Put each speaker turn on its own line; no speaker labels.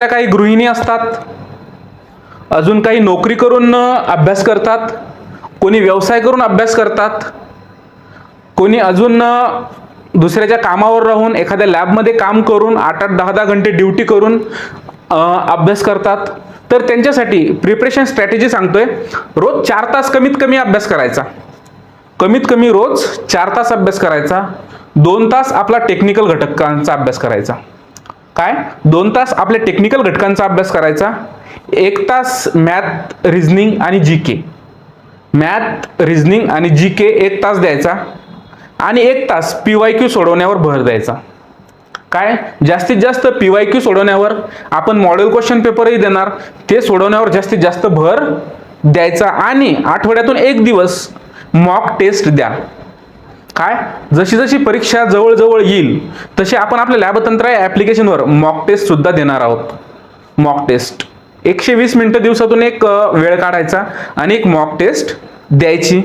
काही गृहिणी असतात, अजून काही नोकरी करून अभ्यास करतात, कोणी व्यवसाय करून अभ्यास करतात, कोणी अजून दुसऱ्याच्या कामावर राहून एखाद्या लॅबमध्ये काम करून 8-8 10-10 घंटे ड्युटी करून अभ्यास करतात. तर त्यांच्यासाठी प्रिपरेशन स्ट्रॅटेजी सांगतोय. रोज 4 तास कमीत कमी अभ्यास करायचा, कमीत कमी रोज 4 तास अभ्यास करायचा. 2 तास आपला टेक्निकल घटकांचा अभ्यास करायचा. काय 2 तास आपल्या टेक्निकल घटकांचा अभ्यास करायचा. 1 तास मॅथ रिझनिंग आणि जी के, मॅथ रिझनिंग आणि जी के 1 तास द्यायचा आणि 1 तास PYQ सोडवण्यावर भर द्यायचा. काय जास्तीत जास्त PYQ सोडवण्यावर, आपण मॉडेल क्वेश्चन पेपरही देणार, ते सोडवण्यावर जास्तीत जास्त भर द्यायचा आणि आठवड्यातून 1 दिवस मॉक टेस्ट द्या. काय जशी जशी परीक्षा जवळ येईल तसे आपण आपल्या लॅबतंत्र या ॲप्लिकेशनवर मॉक टेस्ट सुद्धा देणार आहोत. मॉक टेस्ट 120 मिनिटं दिवसातून एक वेळ काढायचा आणि एक मॉक टेस्ट द्यायची.